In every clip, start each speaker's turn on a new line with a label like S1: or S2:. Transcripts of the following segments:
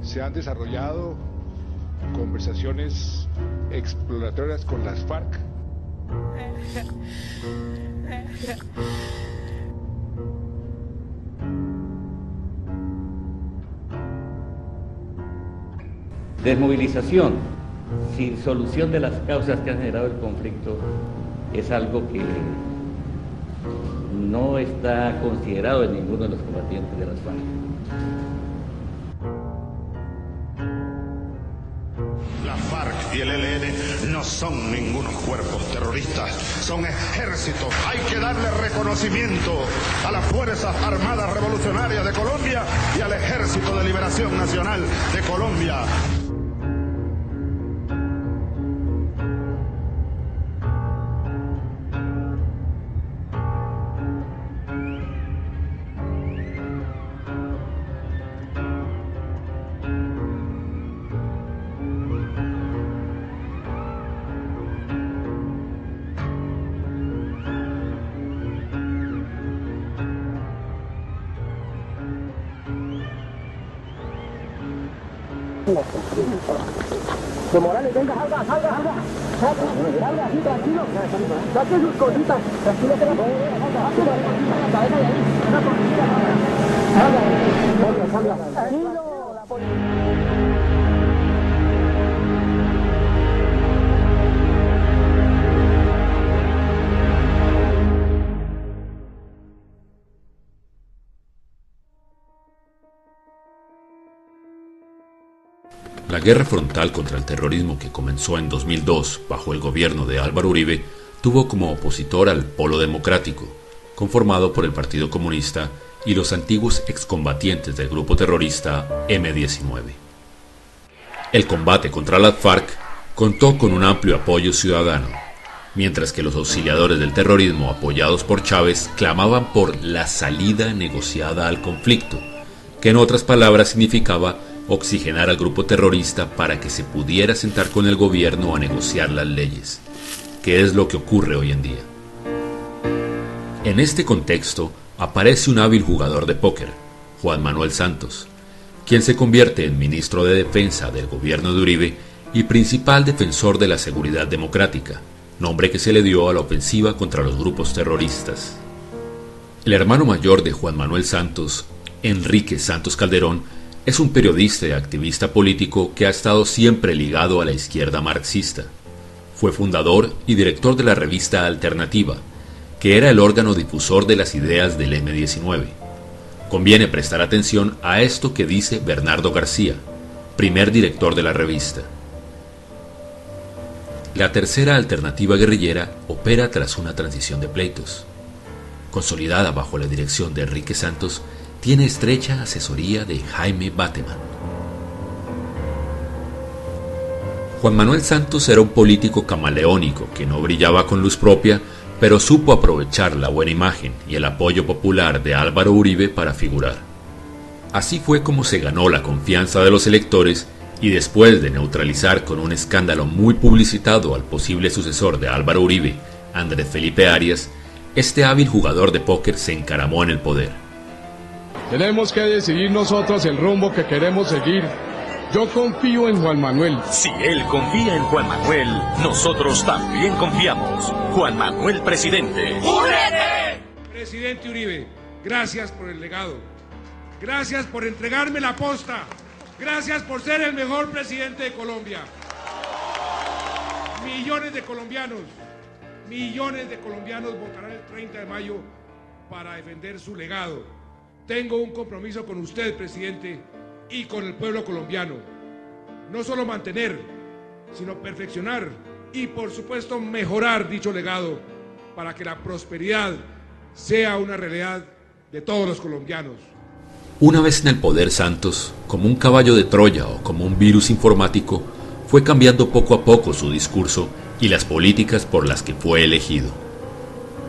S1: se han desarrollado conversaciones exploratorias con las FARC.
S2: Desmovilización sin solución de las causas que han generado el conflicto es algo que no está considerado en ninguno de los combatientes de las FARC.
S3: La FARC y el ELN no son ningunos cuerpos terroristas, son ejércitos. Hay que darle reconocimiento a las Fuerzas Armadas Revolucionarias de Colombia y al Ejército de Liberación Nacional de Colombia.
S4: De Morales, venga, salga, así, tranquilo, saque sus cositas, tranquilo, que la cabeza de ahí, una cosita, salga, tranquilo, la policía.
S5: La guerra frontal contra el terrorismo que comenzó en 2002 bajo el gobierno de Álvaro Uribe tuvo como opositor al Polo Democrático, conformado por el Partido Comunista y los antiguos excombatientes del grupo terrorista M-19. El combate contra las FARC contó con un amplio apoyo ciudadano, mientras que los auxiliadores del terrorismo apoyados por Chávez clamaban por la salida negociada al conflicto, que en otras palabras significaba oxigenar al grupo terrorista para que se pudiera sentar con el gobierno a negociar las leyes, que es lo que ocurre hoy en día. En este contexto aparece un hábil jugador de póker, Juan Manuel Santos, quien se convierte en ministro de Defensa del gobierno de Uribe y principal defensor de la seguridad democrática, nombre que se le dio a la ofensiva contra los grupos terroristas. El hermano mayor de Juan Manuel Santos, Enrique Santos Calderón, es un periodista y activista político que ha estado siempre ligado a la izquierda marxista. Fue fundador y director de la revista Alternativa, que era el órgano difusor de las ideas del M-19. Conviene prestar atención a esto que dice Bernardo García, primer director de la revista. La tercera alternativa guerrillera opera tras una transición de pleitos. Consolidada bajo la dirección de Enrique Santos, tiene estrecha asesoría de Jaime Bateman. Juan Manuel Santos era un político camaleónico que no brillaba con luz propia, pero supo aprovechar la buena imagen y el apoyo popular de Álvaro Uribe para figurar. Así fue como se ganó la confianza de los electores y después de neutralizar con un escándalo muy publicitado al posible sucesor de Álvaro Uribe, Andrés Felipe Arias, este hábil jugador de póker se encaramó en el poder.
S6: Tenemos que decidir nosotros el rumbo que queremos seguir. Yo confío en Juan Manuel.
S7: Si él confía en Juan Manuel, nosotros también confiamos. Juan Manuel, presidente.
S8: ¡Únete! Presidente Uribe, gracias por el legado. Gracias por entregarme la posta. Gracias por ser el mejor presidente de Colombia. Millones de colombianos votarán el 30 de mayo para defender su legado. Tengo un compromiso con usted, presidente, y con el pueblo colombiano. No solo mantener, sino perfeccionar y, por supuesto, mejorar dicho legado para que la prosperidad sea una realidad de todos los colombianos.
S5: Una vez en el poder, Santos, como un caballo de Troya o como un virus informático, fue cambiando poco a poco su discurso y las políticas por las que fue elegido.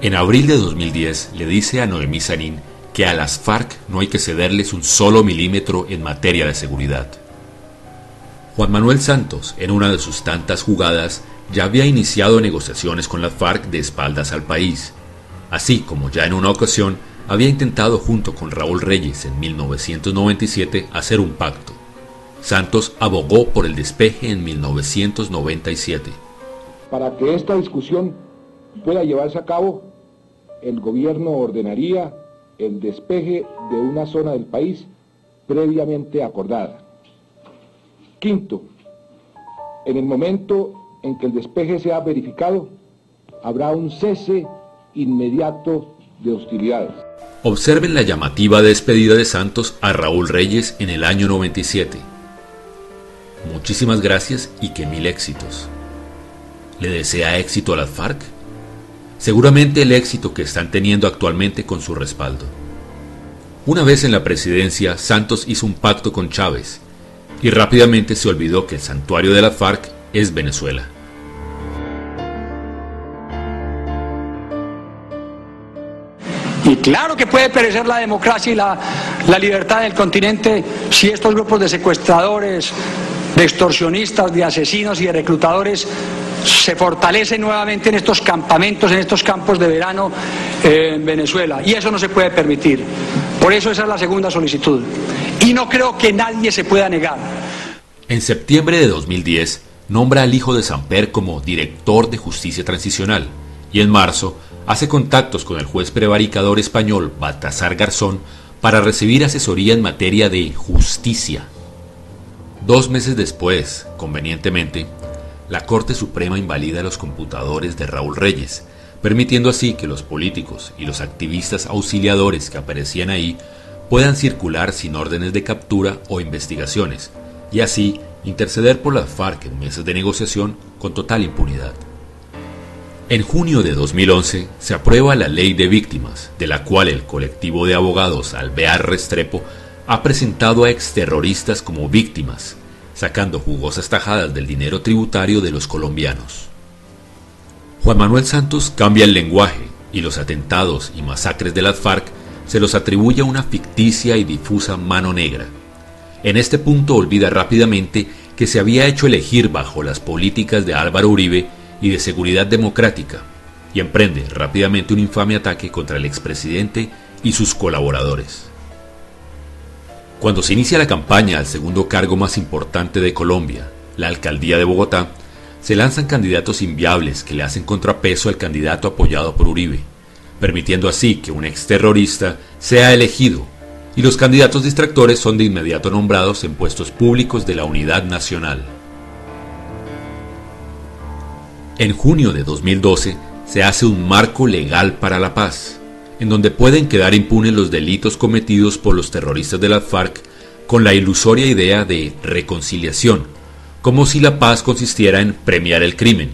S5: En abril de 2010 le dice a Noemí Sanín que a las FARC no hay que cederles un solo milímetro en materia de seguridad. Juan Manuel Santos, en una de sus tantas jugadas, ya había iniciado negociaciones con las FARC de espaldas al país, así como ya en una ocasión había intentado junto con Raúl Reyes en 1997 hacer un pacto. Santos abogó por el despeje en 1997.
S1: Para que esta discusión pueda llevarse a cabo, el gobierno ordenaría el despeje de una zona del país previamente acordada. Quinto, en el momento en que el despeje sea verificado, habrá un cese inmediato de hostilidades.
S5: Observen la llamativa despedida de Santos a Raúl Reyes en el año 97. Muchísimas gracias y que mil éxitos. ¿Le desea éxito a las FARC? Seguramente el éxito que están teniendo actualmente con su respaldo. Una vez en la presidencia, Santos hizo un pacto con Chávez y rápidamente se olvidó que el santuario de las FARC es Venezuela.
S9: Y claro que puede perecer la democracia y la libertad del continente si estos grupos de secuestradores, de extorsionistas, de asesinos y de reclutadores se fortalecen nuevamente en estos campamentos, en estos campos de verano en Venezuela. Y eso no se puede permitir. Por eso esa es la segunda solicitud. Y no creo que nadie se pueda negar.
S5: En septiembre de 2010, nombra al hijo de Samper como director de Justicia Transicional. Y en marzo, hace contactos con el juez prevaricador español Baltasar Garzón para recibir asesoría en materia de justicia. 2 meses después, convenientemente, la Corte Suprema invalida los computadores de Raúl Reyes, permitiendo así que los políticos y los activistas auxiliadores que aparecían ahí puedan circular sin órdenes de captura o investigaciones, y así interceder por las FARC en mesas de negociación con total impunidad. En junio de 2011 se aprueba la Ley de Víctimas, de la cual el colectivo de abogados Alvear Restrepo ha presentado a exterroristas como víctimas, sacando jugosas tajadas del dinero tributario de los colombianos. Juan Manuel Santos cambia el lenguaje y los atentados y masacres de las FARC se los atribuye a una ficticia y difusa mano negra. En este punto olvida rápidamente que se había hecho elegir bajo las políticas de Álvaro Uribe y de seguridad democrática, y emprende rápidamente un infame ataque contra el expresidente y sus colaboradores. Cuando se inicia la campaña al segundo cargo más importante de Colombia, la alcaldía de Bogotá, se lanzan candidatos inviables que le hacen contrapeso al candidato apoyado por Uribe, permitiendo así que un exterrorista sea elegido, y los candidatos distractores son de inmediato nombrados en puestos públicos de la Unidad Nacional. En junio de 2012 se hace un marco legal para la paz, en donde pueden quedar impunes los delitos cometidos por los terroristas de las FARC con la ilusoria idea de reconciliación, como si la paz consistiera en premiar el crimen.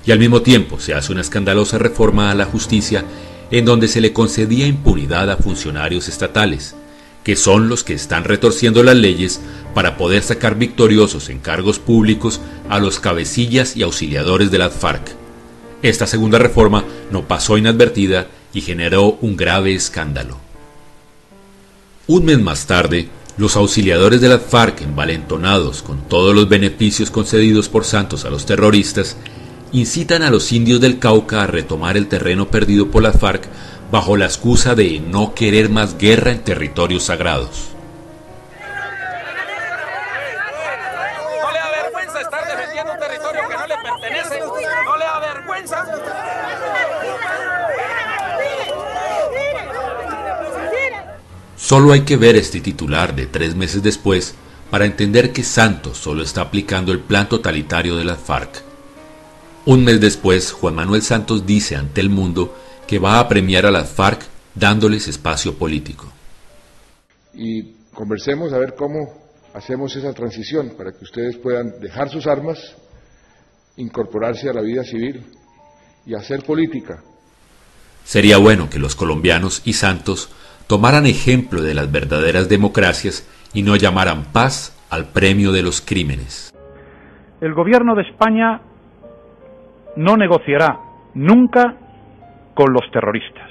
S5: Y al mismo tiempo se hace una escandalosa reforma a la justicia en donde se le concedía impunidad a funcionarios estatales, que son los que están retorciendo las leyes para poder sacar victoriosos en cargos públicos a los cabecillas y auxiliadores de las FARC. Esta segunda reforma no pasó inadvertida y generó un grave escándalo. Un mes más tarde, los auxiliadores de las FARC, envalentonados con todos los beneficios concedidos por Santos a los terroristas, incitan a los indios del Cauca a retomar el terreno perdido por las FARC bajo la excusa de no querer más guerra en territorios sagrados.
S10: ¿No le da vergüenza estar defendiendo un territorio que no le pertenece? ¿No le da vergüenza?
S5: Solo hay que ver este titular de 3 meses después para entender que Santos solo está aplicando el plan totalitario de las FARC. Un mes después, Juan Manuel Santos dice ante el mundo que va a premiar a las FARC dándoles espacio político.
S1: Y conversemos a ver cómo hacemos esa transición para que ustedes puedan dejar sus armas, incorporarse a la vida civil y hacer política.
S5: Sería bueno que los colombianos y Santos tomaran ejemplo de las verdaderas democracias y no llamaran paz al premio de los crímenes.
S11: El gobierno de España no negociará nunca con los terroristas.